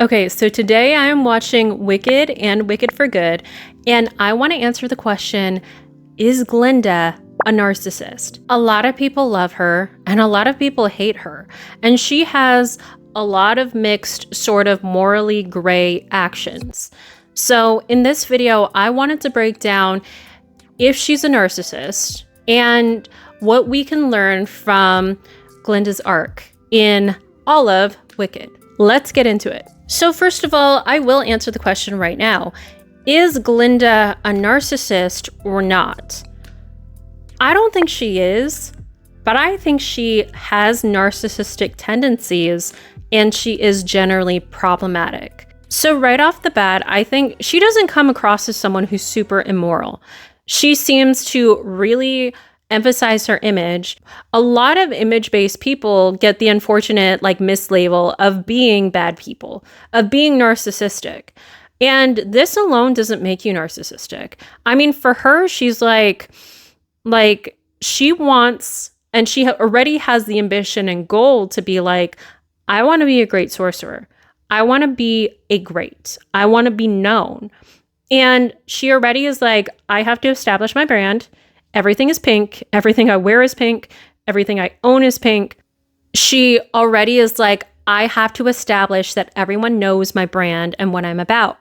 Okay, so today I am watching Wicked and Wicked for Good, and I want to answer the question, is Glinda a narcissist? A lot of people love her, and a lot of people hate her, and she has a lot of mixed, sort of morally gray actions. So in this video, I wanted to break down if she's a narcissist and what we can learn from Glinda's arc in all of Wicked. Let's get into it. So first of all, I will answer the question right now. Is Glinda a narcissist or not? I don't think she is, but I think she has narcissistic tendencies and she is generally problematic. So right off the bat, I think she doesn't come across as someone who's super immoral. She seems to really emphasize her image. A lot of image-based people get the unfortunate mislabel of being bad people, of being narcissistic. And this alone doesn't make you narcissistic. I mean, for her, she's like she wants, and she already has the ambition and goal to be like, I want to be a great sorcerer. I want to be a great. I want to be known. And she already is like, I have to establish my brand. Everything is pink. Everything I wear is pink. Everything I own is pink. She already is like, I have to establish that everyone knows my brand and what I'm about.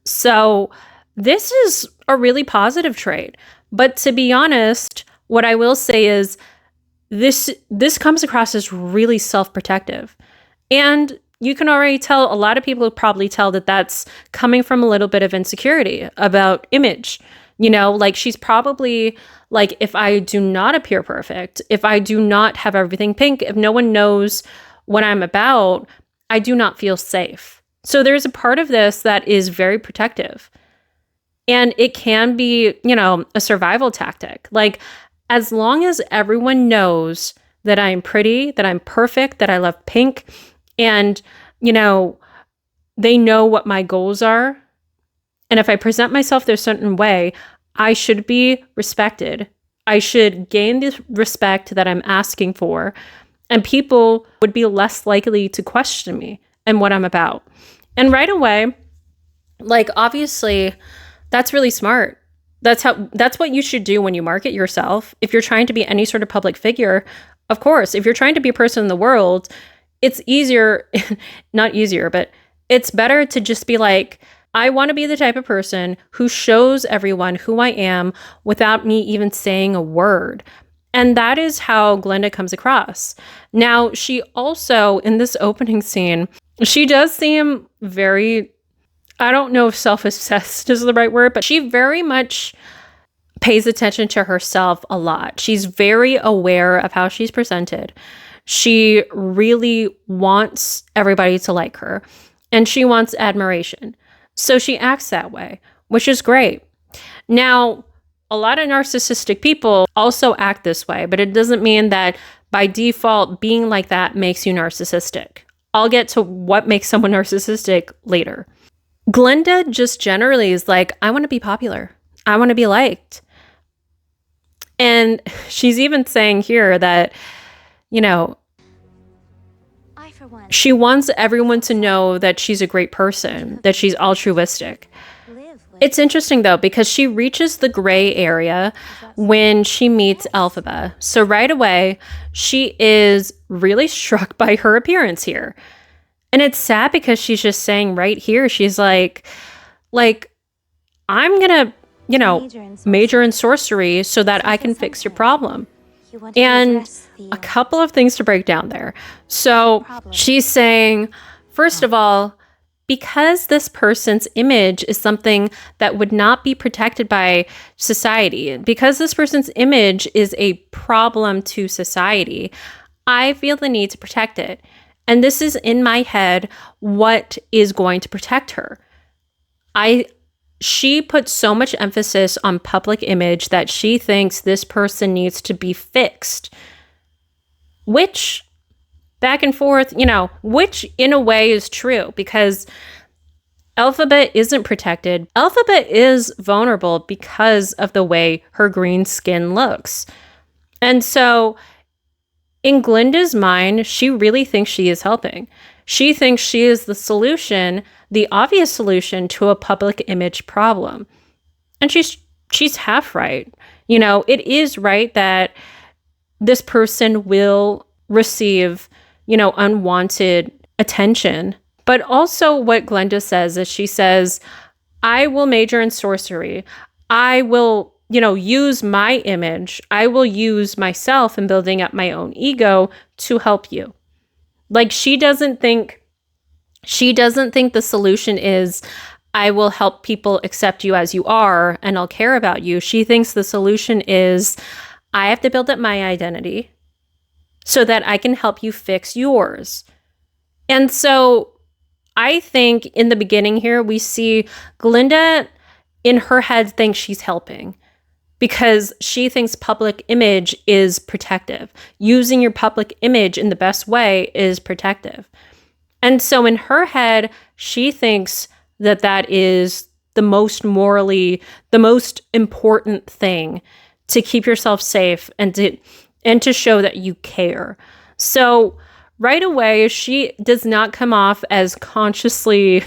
So this is a really positive trait. But to be honest, what I will say is this comes across as really self-protective. And you can already tell, a lot of people probably tell that that's coming from a little bit of insecurity about image. You know, she's probably like, if I do not appear perfect, if I do not have everything pink, if no one knows what I'm about, I do not feel safe. So there's a part of this that is very protective. And it can be, a survival tactic. As long as everyone knows that I'm pretty, that I'm perfect, that I love pink, and, they know what my goals are, and if I present myself a certain way, I should be respected. I should gain the respect that I'm asking for, and people would be less likely to question me and what I'm about. And right away, obviously, that's really smart. That's what you should do when you market yourself. If you're trying to be any sort of public figure, of course, if you're trying to be a person in the world, it's easier, not easier, but it's better to just be like, I want to be the type of person who shows everyone who I am without me even saying a word. And that is how Glinda comes across. Now, she also, in this opening scene, she does seem very, I don't know if self-obsessed is the right word, but she very much pays attention to herself a lot. She's very aware of how she's presented. She really wants everybody to like her, and she wants admiration. So she acts that way, which is great. Now, a lot of narcissistic people also act this way, but it doesn't mean that by default being like that makes you narcissistic. I'll get to what makes someone narcissistic later. Glinda just generally is like, I want to be popular. I want to be liked. And she's even saying here that, she wants everyone to know that she's a great person, that she's altruistic. It's interesting, though, because she reaches the gray area when she meets Elphaba. So right away, she is really struck by her appearance here. And it's sad because she's just saying right here, she's like, I'm going to, major in sorcery so that I can fix your problem. And a couple of things to break down there. So she's saying, first of all, because this person's image is something that would not be protected by society, because this person's image is a problem to society, I feel the need to protect it. And this is in my head what is going to protect her. She puts so much emphasis on public image that she thinks this person needs to be fixed. Which, back and forth, which in a way is true because Elphaba isn't protected. Elphaba is vulnerable because of the way her green skin looks. And so in Glinda's mind, she really thinks she is helping. She thinks she is the solution, the obvious solution to a public image problem. And she's half right. You know, it is right that this person will receive, you know, unwanted attention. But also what Glinda says is she says, I will major in sorcery. I will, you know, use my image. I will use myself in building up my own ego to help you. Like she doesn't think the solution is I will help people accept you as you are and I'll care about you. She thinks the solution is I have to build up my identity so that I can help you fix yours. And so I think in the beginning here, we see Glinda in her head thinks she's helping because she thinks public image is protective. Using your public image in the best way is protective. And so in her head, she thinks that that is the most morally, the most important thing to keep yourself safe and to show that you care. So right away, she does not come off as consciously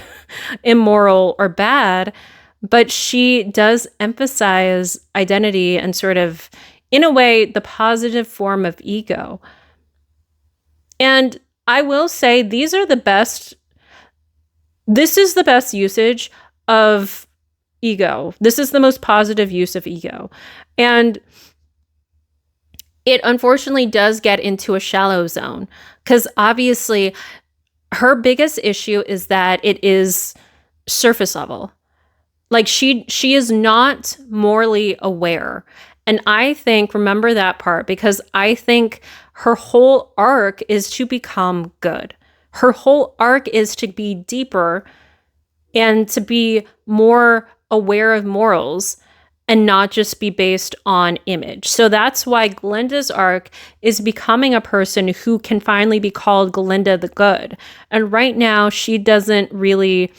immoral or bad, but she does emphasize identity and sort of, in a way, the positive form of ego. And I will say this is the best usage of ego. This is the most positive use of ego. And it unfortunately does get into a shallow zone because obviously her biggest issue is that it is surface level. Like she is not morally aware. And I think, remember that part, because I think her whole arc is to become good. Her whole arc is to be deeper and to be more aware of morals and not just be based on image. So that's why Glinda's arc is becoming a person who can finally be called Glinda the Good. And right now, she doesn't really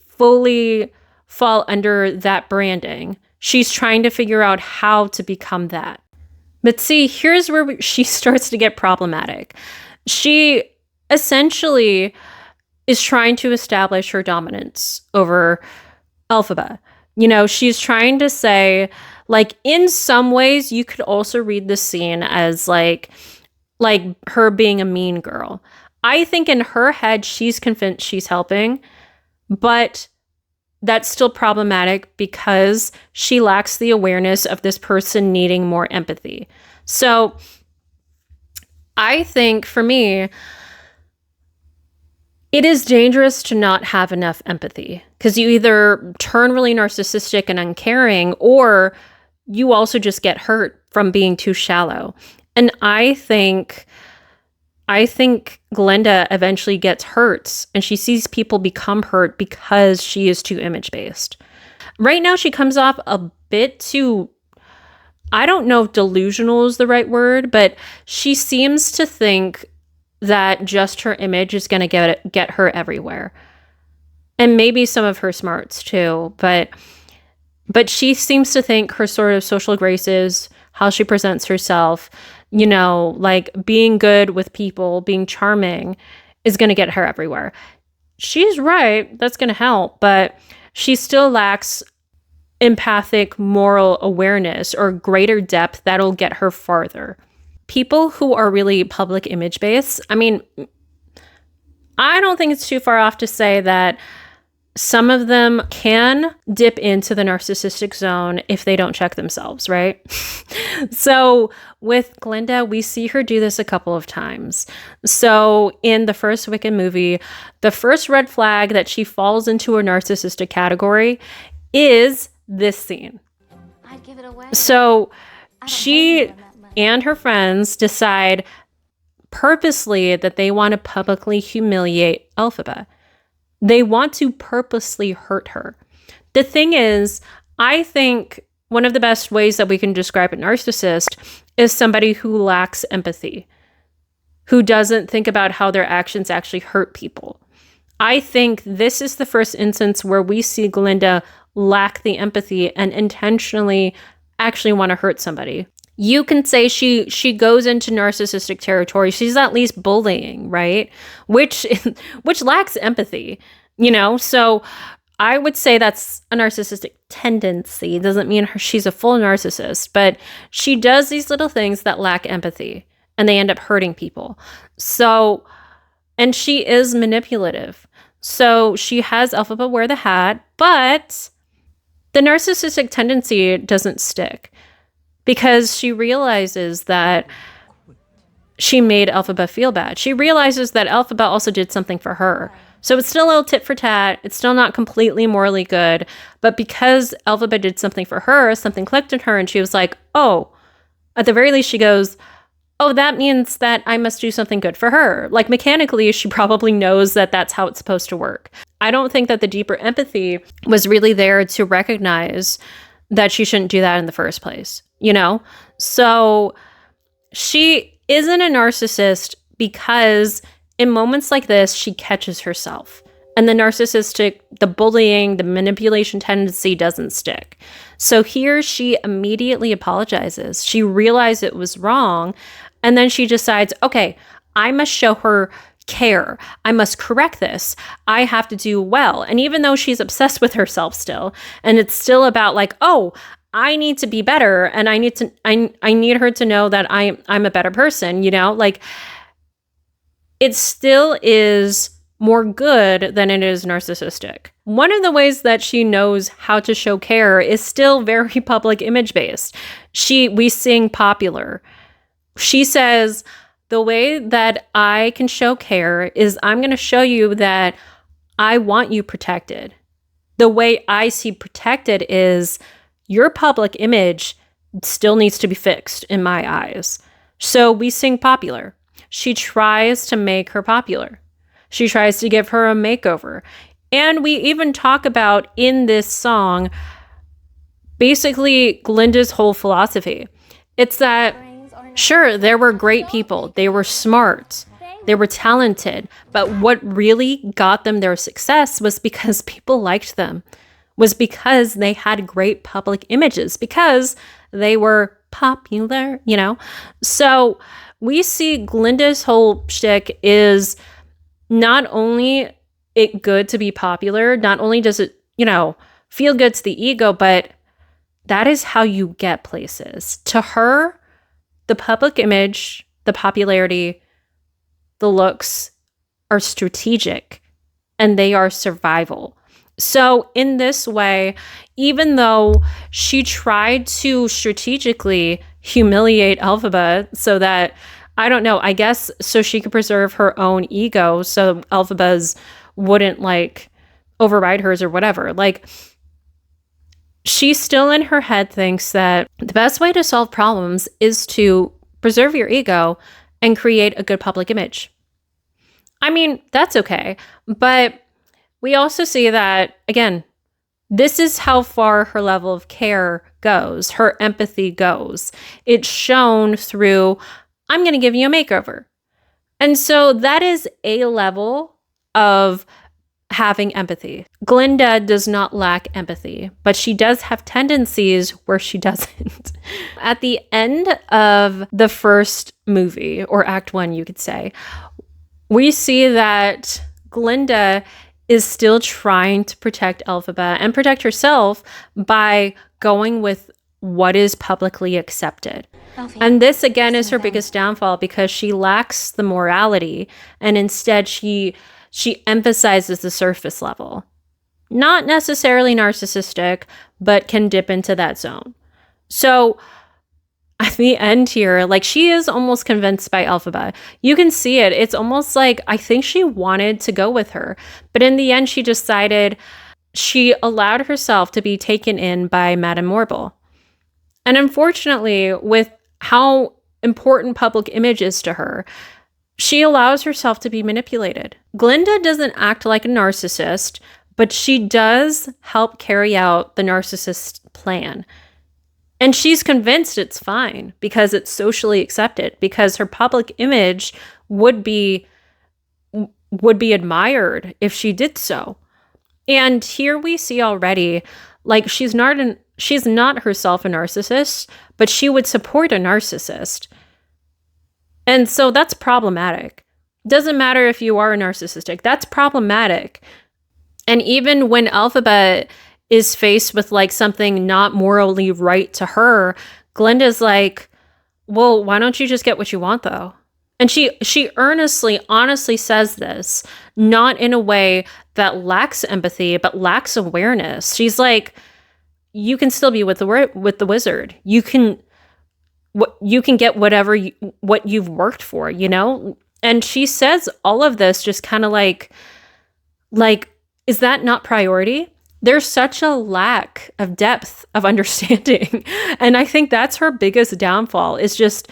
fully fall under that branding. She's trying to figure out how to become that. But see, here's where she starts to get problematic. She essentially is trying to establish her dominance over Elphaba. You know, she's trying to say, like, in some ways, you could also read this scene as like her being a mean girl. I think in her head, she's convinced she's helping, but that's still problematic because she lacks the awareness of this person needing more empathy. So I think for me, it is dangerous to not have enough empathy because you either turn really narcissistic and uncaring, or you also just get hurt from being too shallow. And I think Glinda eventually gets hurt and she sees people become hurt because she is too image-based. Right now, she comes off a bit too, I don't know if delusional is the right word, but she seems to think that just her image is going to get her everywhere. And maybe some of her smarts too, but she seems to think her sort of social graces, how she presents herself, you know, like being good with people, being charming is going to get her everywhere. She's right, that's going to help, but she still lacks empathic moral awareness or greater depth that'll get her farther. People who are really public image based, I mean, I don't think it's too far off to say that some of them can dip into the narcissistic zone if they don't check themselves, right? So with Glinda, we see her do this a couple of times. So in the first Wicked movie, the first red flag that she falls into a narcissistic category is this scene. I'd give it away. So she and her friends decide purposely that they want to publicly humiliate Elphaba. They want to purposely hurt her. The thing is, I think one of the best ways that we can describe a narcissist is somebody who lacks empathy, who doesn't think about how their actions actually hurt people. I think this is the first instance where we see Glinda lack the empathy and intentionally actually want to hurt somebody. You can say she goes into narcissistic territory. She's at least bullying, right? Which which lacks empathy, you know? So I would say that's a narcissistic tendency. It doesn't mean she's a full narcissist, but she does these little things that lack empathy and they end up hurting people. So, and she is manipulative. So she has Elphaba wear the hat, but the narcissistic tendency doesn't stick because she realizes that she made Elphaba feel bad. She realizes that Elphaba also did something for her. So it's still a little tit for tat. It's still not completely morally good. But because Elphaba did something for her, something clicked in her and she was like, oh, at the very least she goes, oh, that means that I must do something good for her. Like mechanically, she probably knows that that's how it's supposed to work. I don't think that the deeper empathy was really there to recognize that she shouldn't do that in the first place, you know? So she isn't a narcissist because in moments like this, she catches herself. And the narcissistic, the bullying, the manipulation tendency doesn't stick. So here she immediately apologizes. She realized it was wrong. And then she decides, okay, I must show her care. I must correct this. I have to do well. And even though she's obsessed with herself still, and it's still about like, oh, I need to be better. And I need her to know that I'm a better person, you know, like it still is more good than it is narcissistic. One of the ways that she knows how to show care is still very public image based. We sing Popular. She says, the way that I can show care is I'm going to show you that I want you protected. The way I see protected is your public image still needs to be fixed in my eyes. So we sing Popular. She tries to make her popular. She tries to give her a makeover. And we even talk about in this song, basically Glinda's whole philosophy. It's that, sure, there were great people. They were smart. They were talented. But what really got them their success was because people liked them, was because they had great public images, because they were popular, you know? So we see Glinda's whole shtick is not only it good to be popular, not only does it, you know, feel good to the ego, but that is how you get places. To her, the public image, the popularity, the looks are strategic and they are survival. So in this way, even though she tried to strategically humiliate Elphaba so that, I don't know, I guess so she could preserve her own ego so Elphaba's wouldn't like override hers or whatever. Like she still in her head thinks that the best way to solve problems is to preserve your ego and create a good public image. I mean, that's okay. But we also see that, again, this is how far her level of care goes, her empathy goes. It's shown through, I'm going to give you a makeover. And so that is a level of having empathy. Glinda does not lack empathy, but she does have tendencies where she doesn't. At the end of the first movie, or Act 1, you could say, we see that Glinda is still trying to protect Elphaba and protect herself by going with what is publicly accepted. And this, again, is her biggest downfall because she lacks the morality and instead she emphasizes the surface level. Not necessarily narcissistic, but can dip into that zone. So at the end here, like she is almost convinced by Elphaba. You can see it. It's almost like I think she wanted to go with her. But in the end, she decided she allowed herself to be taken in by Madame Morble. And unfortunately, with how important public image is to her, she allows herself to be manipulated. Glinda doesn't act like a narcissist, but she does help carry out the narcissist plan. And she's convinced it's fine because it's socially accepted, because her public image would be admired if she did so. And here we see already, like, she's not an she's not herself a narcissist, but she would support a narcissist. And so that's problematic. Doesn't matter if you are narcissistic. That's problematic. And even when Elphaba is faced with like something not morally right to her, Glinda's like, well, why don't you just get what you want though? And she earnestly, honestly says this, not in a way that lacks empathy, but lacks awareness. She's like, you can still be with the wizard. You can get whatever what you've worked for, you know? And she says all of this just kind of like, is that not priority? There's such a lack of depth of understanding. And I think that's her biggest downfall, is just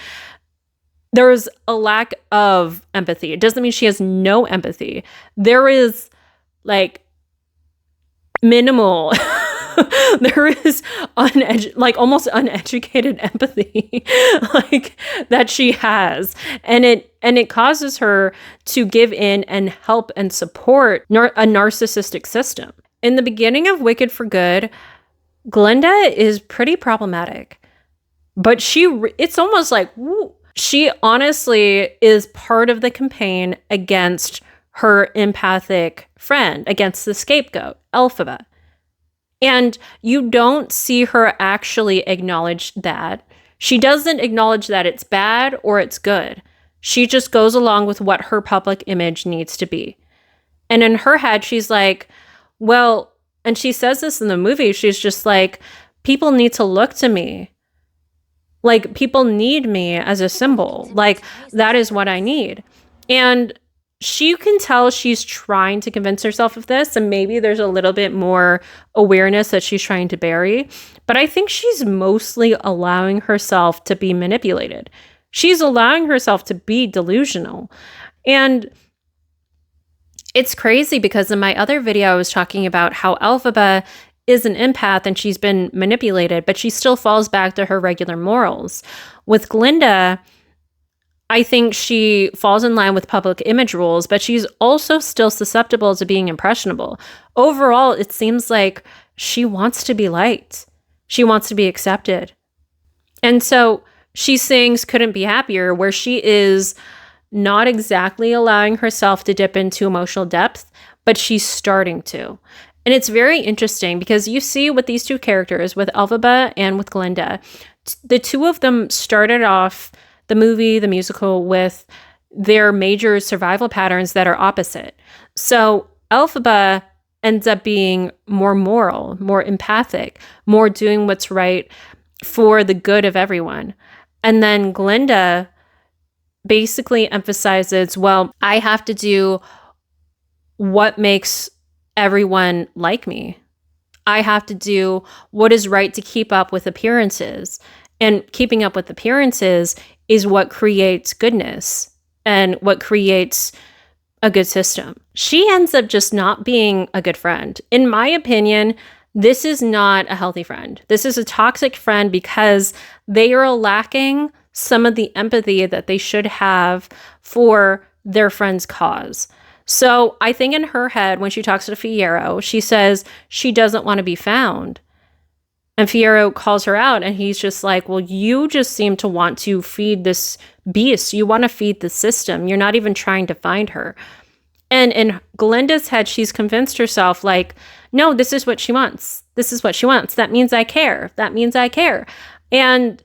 there's a lack of empathy. It doesn't mean she has no empathy. There is like minimal, there is almost uneducated empathy like that she has. And it causes her to give in and help and support a narcissistic system. In the beginning of Wicked for Good, Glinda is pretty problematic, but it's almost like, woo, she honestly is part of the campaign against her empathic friend, against the scapegoat, Elphaba. And you don't see her actually acknowledge that. She doesn't acknowledge that it's bad or it's good. She just goes along with what her public image needs to be. And in her head, she's like, well, and she says this in the movie, she's just like, people need to look to me. Like, people need me as a symbol. Like, that is what I need. And you can tell she's trying to convince herself of this, and maybe there's a little bit more awareness that she's trying to bury. But I think she's mostly allowing herself to be manipulated. She's allowing herself to be delusional. And it's crazy because in my other video, I was talking about how Elphaba is an empath and she's been manipulated, but she still falls back to her regular morals. With Glinda, I think she falls in line with public image rules, but she's also still susceptible to being impressionable. Overall, it seems like she wants to be liked. She wants to be accepted. And so she sings Couldn't Be Happier, where she is not exactly allowing herself to dip into emotional depth, but she's starting to. And it's very interesting because you see with these two characters, with Elphaba and with Glinda, the two of them started off the movie, the musical, with their major survival patterns that are opposite. So Elphaba ends up being more moral, more empathic, more doing what's right for the good of everyone. And then Glinda basically emphasizes, well, I have to do what makes everyone like me. I have to do what is right to keep up with appearances. And keeping up with appearances is what creates goodness and what creates a good system. She ends up just not being a good friend. In my opinion, this is not a healthy friend. This is a toxic friend because they are lacking some of the empathy that they should have for their friend's cause. So I think in her head, when she talks to Fiyero, she says she doesn't want to be found. And Fiyero calls her out and he's just like, well, you just seem to want to feed this beast. You want to feed the system. You're not even trying to find her. And in Glinda's head, she's convinced herself like, no, this is what she wants. This is what she wants. That means I care. That means I care. And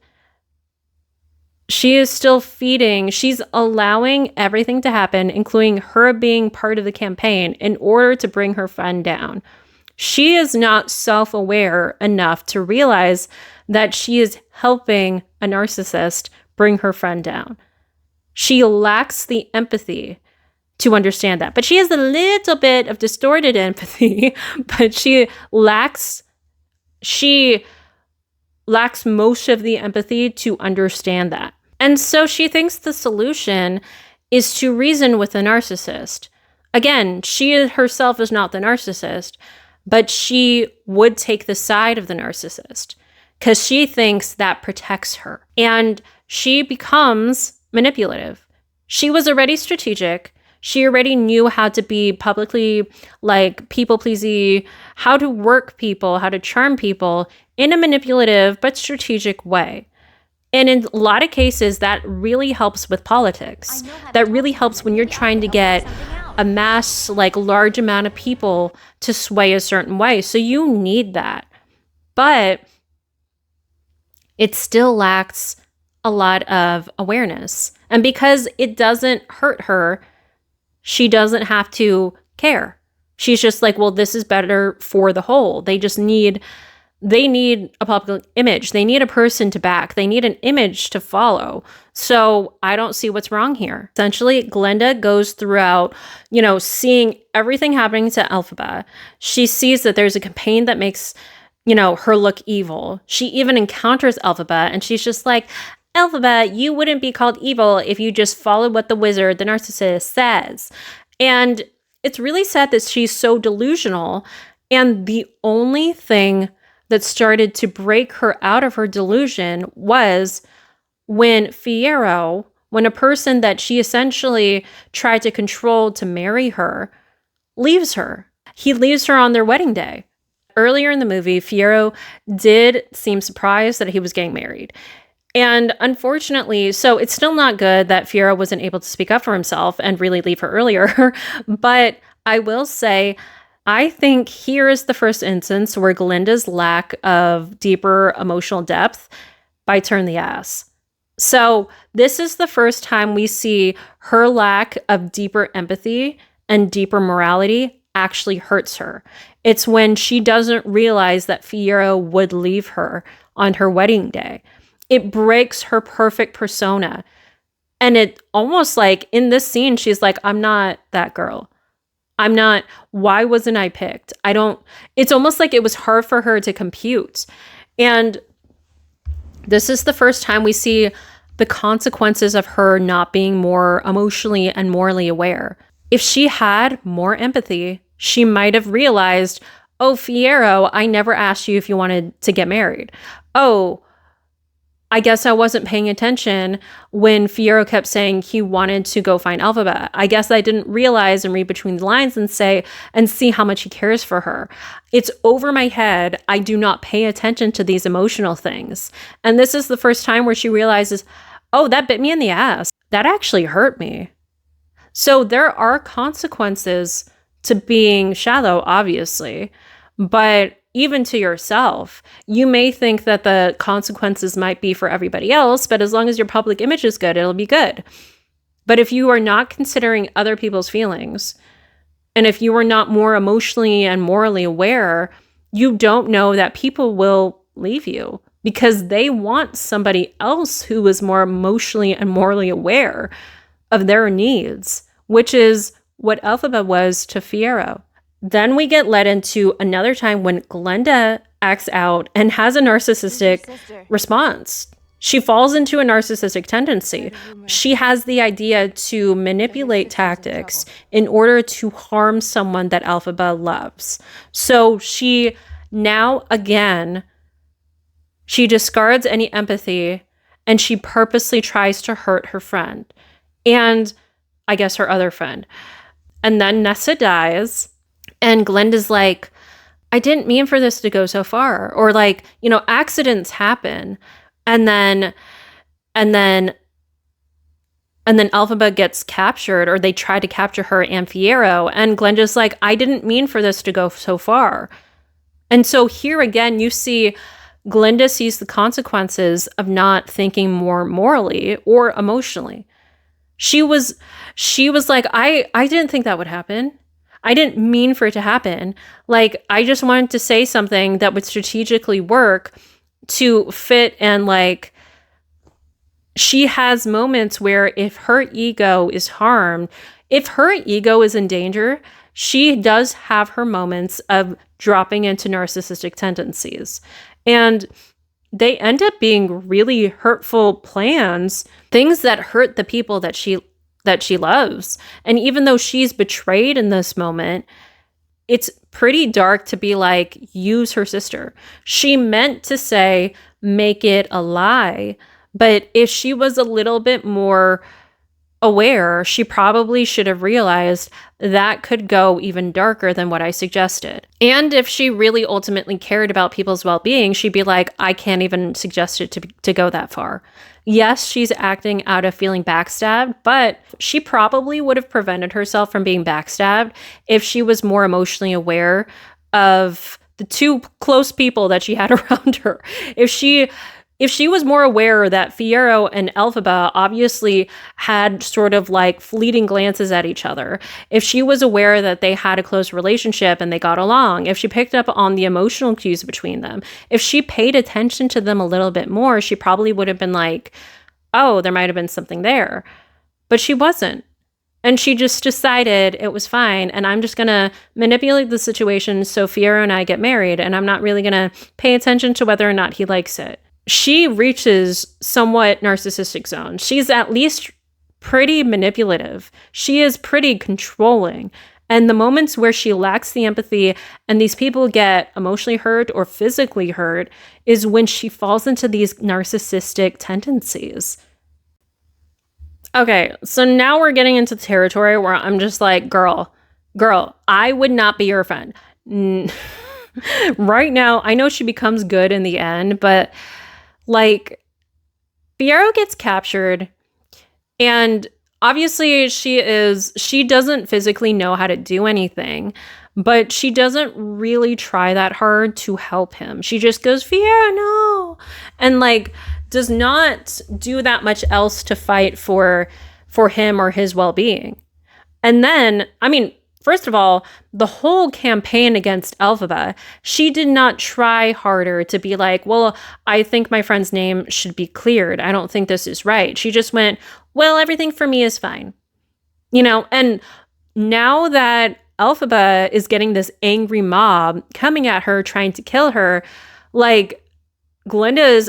she is still feeding. She's allowing everything to happen, including her being part of the campaign, in order to bring her friend down. She is not self-aware enough to realize that she is helping a narcissist bring her friend down. She lacks the empathy to understand that. But she has a little bit of distorted empathy, but she lacks most of the empathy to understand that. And so she thinks the solution is to reason with the narcissist. Again, she herself is not the narcissist, but she would take the side of the narcissist because she thinks that protects her. And she becomes manipulative. She was already strategic. She already knew how to be publicly like people-pleasy, how to work people, how to charm people in a manipulative but strategic way. And in a lot of cases, that really helps with politics. That really helps when you're trying to get a mass, like large amount of people to sway a certain way. So you need that. But it still lacks a lot of awareness. And because it doesn't hurt her, she doesn't have to care. She's just like, well, this is better for the whole. They need a public image. They need a person to back. They need an image to follow. So I don't see what's wrong here. Essentially, Glinda goes throughout, seeing everything happening to Elphaba. She sees that there's a campaign that makes, her look evil. She even encounters Elphaba and she's just like, Elphaba, you wouldn't be called evil if you just followed what the wizard, the narcissist, says. And it's really sad that she's so delusional. And the only thing that started to break her out of her delusion was when when a person that she essentially tried to control to marry her, leaves her. He leaves her on their wedding day. Earlier in the movie, Fiyero did seem surprised that he was getting married. And unfortunately, so it's still not good that Fiyero wasn't able to speak up for himself and really leave her earlier. But I will say, I think here is the first instance where Glinda's lack of deeper emotional depth bites her in the ass. So this is the first time we see her lack of deeper empathy and deeper morality actually hurts her. It's when she doesn't realize that Fiyero would leave her on her wedding day. It breaks her perfect persona. And it almost like in this scene, she's like, I'm not that girl. Why wasn't I picked? It's almost like it was hard for her to compute. And this is the first time we see the consequences of her not being more emotionally and morally aware. If she had more empathy, she might have realized, oh, Fiyero, I never asked you if you wanted to get married. Oh, I guess I wasn't paying attention when Fiyero kept saying he wanted to go find Elphaba. I guess I didn't realize and read between the lines and see how much he cares for her. It's over my head. I do not pay attention to these emotional things. And this is the first time where she realizes, oh, that bit me in the ass. That actually hurt me. So there are consequences to being shallow, obviously, but even to yourself, you may think that the consequences might be for everybody else, but as long as your public image is good, it'll be good. But if you are not considering other people's feelings, and if you are not more emotionally and morally aware, you don't know that people will leave you because they want somebody else who is more emotionally and morally aware of their needs, which is what Elphaba was to Fiyero. Then we get led into another time when Glinda acts out and has a narcissistic response. She falls into a narcissistic tendency. She has the idea to manipulate tactics in order to harm someone that Elphaba loves. So she discards any empathy and she purposely tries to hurt her friend. And I guess her other friend. And then Nessa dies. And Glinda's like, I didn't mean for this to go so far. Or like, accidents happen. And then Elphaba gets captured, or they try to capture her and Fiyero. And Glinda's like, I didn't mean for this to go so far. And so here again, you see Glinda sees the consequences of not thinking more morally or emotionally. She was like, I didn't think that would happen. I didn't mean for it to happen. Like, I just wanted to say something that would strategically work to fit. And like, she has moments where if her ego is harmed, if her ego is in danger, she does have her moments of dropping into narcissistic tendencies. And they end up being really hurtful plans, things that hurt the people that she loves. And even though she's betrayed in this moment, it's pretty dark to be like, use her sister. She meant to say, make it a lie. But if she was a little bit more aware, she probably should have realized that could go even darker than what I suggested. And if she really ultimately cared about people's well-being, she'd be like, I can't even suggest it to go that far. Yes, she's acting out of feeling backstabbed, but she probably would have prevented herself from being backstabbed if she was more emotionally aware of the two close people that she had around her. If she was more aware that Fiyero and Elphaba obviously had sort of like fleeting glances at each other, if she was aware that they had a close relationship and they got along, if she picked up on the emotional cues between them, if she paid attention to them a little bit more, she probably would have been like, oh, there might have been something there. But she wasn't. And she just decided it was fine, and I'm just going to manipulate the situation so Fiyero and I get married, and I'm not really going to pay attention to whether or not he likes it. She reaches somewhat narcissistic zone. She's at least pretty manipulative. She is pretty controlling. And the moments where she lacks the empathy and these people get emotionally hurt or physically hurt is when she falls into these narcissistic tendencies. Okay, so now we're getting into territory where I'm just like, girl, I would not be your friend. Right now, I know she becomes good in the end, but like, Fiyero gets captured, and obviously she doesn't physically know how to do anything, but she doesn't really try that hard to help him. She just goes, Fiyero, no, and like does not do that much else to fight for him or his well-being. And then, I mean, first of all, the whole campaign against Elphaba, she did not try harder to be like, well, I think my friend's name should be cleared. I don't think this is right. She just went, well, everything for me is fine. You know, and now that Elphaba is getting this angry mob coming at her, trying to kill her, like, Glinda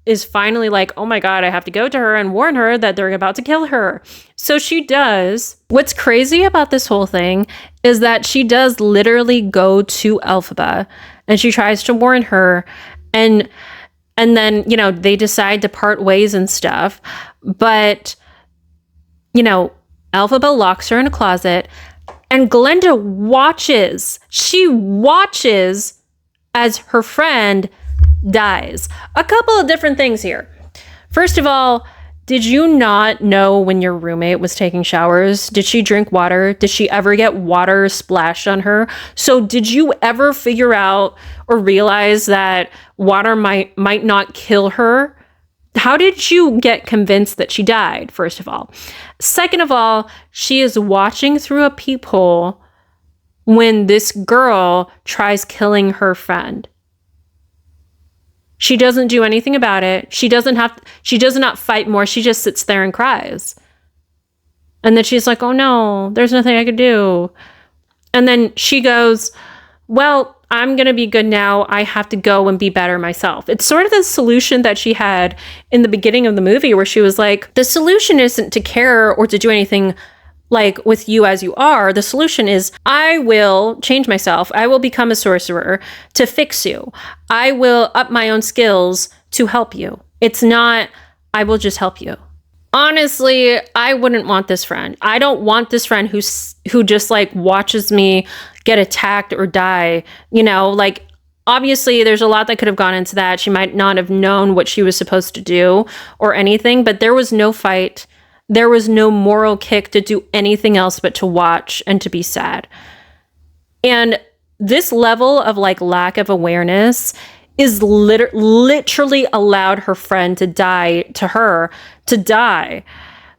is finally like, oh my God, I have to go to her and warn her that they're about to kill her. So she does. What's crazy about this whole thing is that she does literally go to Elphaba and she tries to warn her, and then, you know, they decide to part ways and stuff. But, you know, Elphaba locks her in a closet, and Glinda watches. She watches as her friend dies. A couple of different things here. First of all, did you not know when your roommate was taking showers? Did she drink water? Did she ever get water splashed on her? So did you ever figure out or realize that water might not kill her? How did you get convinced that she died, first of all? Second of all, she is watching through a peephole when this girl tries killing her friend. She doesn't do anything about it. She does not fight more. She just sits there and cries. And then she's like, oh no, there's nothing I could do. And then she goes, well, I'm going to be good now. I have to go and be better myself. It's sort of the solution that she had in the beginning of the movie, where she was like, the solution isn't to care or to do anything like with you as you are. The solution is, I will change myself. I will become a sorcerer to fix you. I will up my own skills to help you. It's not, I will just help you. Honestly, I wouldn't want this friend. I don't want this friend who just like watches me get attacked or die. You know, like, obviously there's a lot that could have gone into that. She might not have known what she was supposed to do or anything, but there was no fight. There was no moral kick to do anything else but to watch and to be sad. And this level of like lack of awareness is literally allowed her friend to die.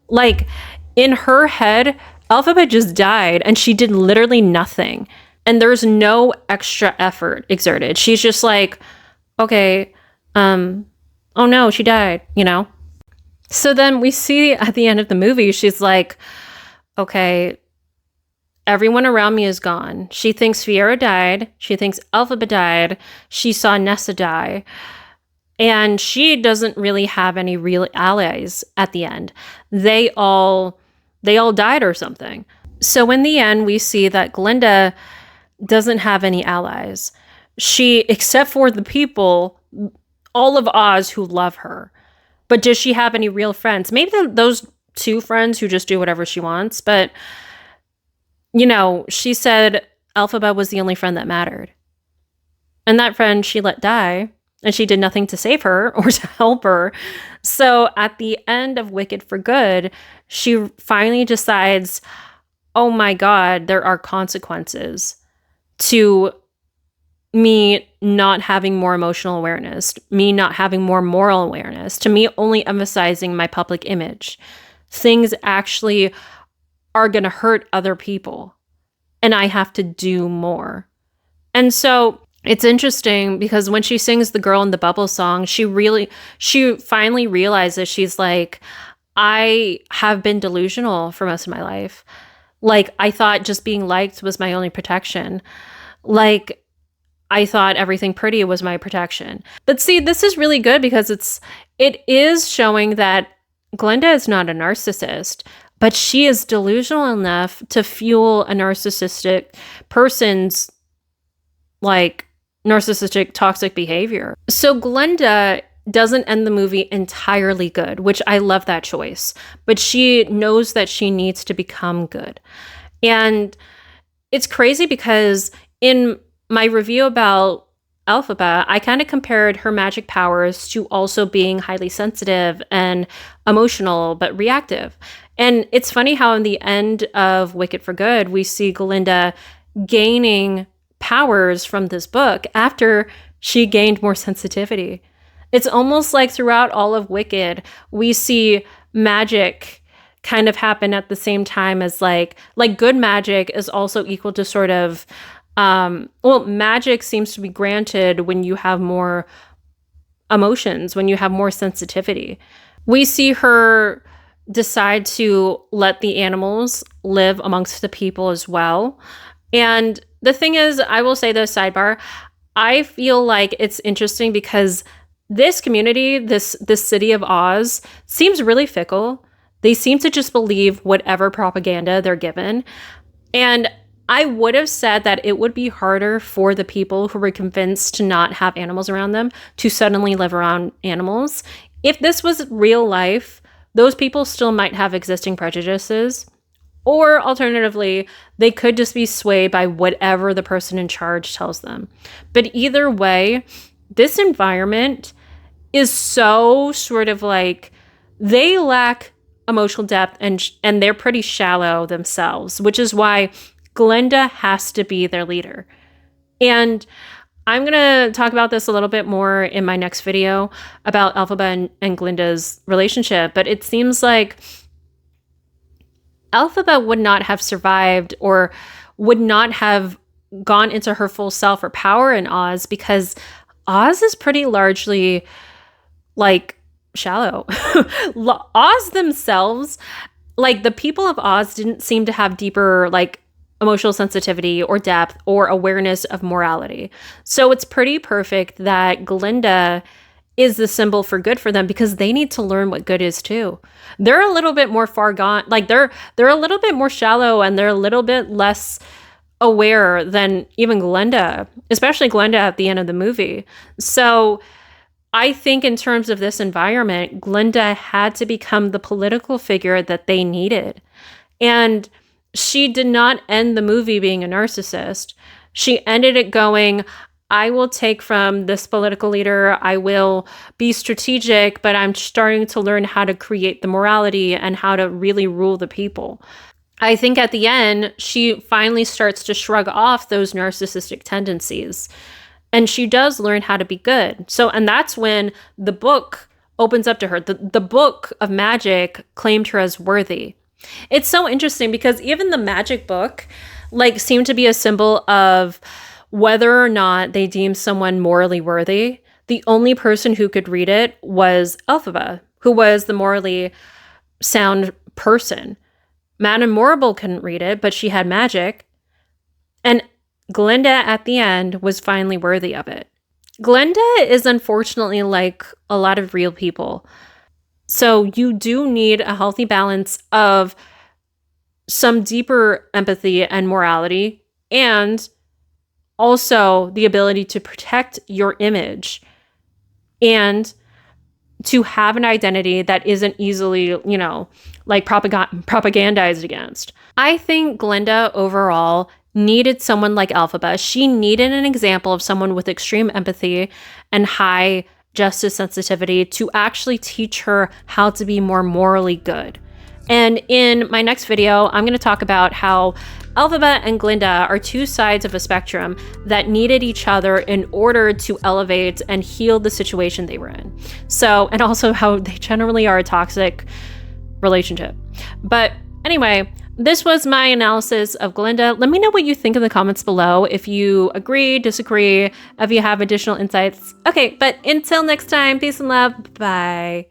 Like, in her head, Elphaba just died and she did literally nothing. And there's no extra effort exerted. She's just like, okay, oh no, she died, you know? So then we see at the end of the movie, she's like, okay, everyone around me is gone. She thinks Fiyero died. She thinks Elphaba died. She saw Nessa die. And she doesn't really have any real allies at the end. They all died or something. So in the end, we see that Glinda doesn't have any allies. She, except for the people, all of Oz who love her. But does she have any real friends? Maybe those two friends who just do whatever she wants. But, she said Elphaba was the only friend that mattered. And that friend she let die, and she did nothing to save her or to help her. So at the end of Wicked for Good, she finally decides, oh my God, there are consequences to me not having more emotional awareness, me not having more moral awareness, to me only emphasizing my public image. Things actually are going to hurt other people, and I have to do more. And so it's interesting because when she sings the Girl in the Bubble song, she finally realizes, she's like, I have been delusional for most of my life. Like, I thought just being liked was my only protection. Like, I thought everything pretty was my protection. But see, this is really good because it is showing that Glinda is not a narcissist, but she is delusional enough to fuel a narcissistic person's narcissistic toxic behavior. So Glinda doesn't end the movie entirely good, which I love that choice, but she knows that she needs to become good. And it's crazy because in my review about Elphaba, I kind of compared her magic powers to also being highly sensitive and emotional, but reactive. And it's funny how in the end of Wicked for Good, we see Glinda gaining powers from this book after she gained more sensitivity. It's almost like throughout all of Wicked, we see magic kind of happen at the same time as like good magic is also equal to sort of, magic seems to be granted when you have more emotions, when you have more sensitivity. We see her decide to let the animals live amongst the people as well. And the thing is, I will say this sidebar, I feel like it's interesting because this community, this city of Oz, seems really fickle. They seem to just believe whatever propaganda they're given. And I would have said that it would be harder for the people who were convinced to not have animals around them to suddenly live around animals. If this was real life, those people still might have existing prejudices. Or alternatively, they could just be swayed by whatever the person in charge tells them. But either way, this environment is so sort of like, they lack emotional depth and they're pretty shallow themselves, which is why Glinda has to be their leader. And I'm going to talk about this a little bit more in my next video about Elphaba and Glinda's relationship, but it seems like Elphaba would not have survived or would not have gone into her full self or power in Oz because Oz is pretty largely shallow. Oz themselves, the people of Oz didn't seem to have deeper emotional sensitivity or depth or awareness of morality. So it's pretty perfect that Glinda is the symbol for good for them because they need to learn what good is too. They're a little bit more far gone. They're a little bit more shallow and they're a little bit less aware than even Glinda, especially Glinda at the end of the movie. So I think in terms of this environment, Glinda had to become the political figure that they needed. And she did not end the movie being a narcissist. She ended it going, I will take from this political leader, I will be strategic, but I'm starting to learn how to create the morality and how to really rule the people. I think at the end, she finally starts to shrug off those narcissistic tendencies. And she does learn how to be good. And that's when the book opens up to her. The book of magic claimed her as worthy. It's so interesting because even the magic book seemed to be a symbol of whether or not they deemed someone morally worthy. The only person who could read it was Elphaba, who was the morally sound person. Madame Morrible couldn't read it, but she had magic. And Glinda at the end was finally worthy of it. Glinda is unfortunately like a lot of real people. So you do need a healthy balance of some deeper empathy and morality, and also the ability to protect your image and to have an identity that isn't easily, like propagandized against. I think Glinda overall needed someone like Elphaba. She needed an example of someone with extreme empathy and high justice sensitivity to actually teach her how to be more morally good. And in my next video, I'm going to talk about how Elphaba and Glinda are two sides of a spectrum that needed each other in order to elevate and heal the situation they were in. So, and also how they generally are a toxic relationship. But anyway, this was my analysis of Glinda. Let me know what you think in the comments below, if you agree, disagree, if you have additional insights. Okay, but until next time, peace and love. Bye.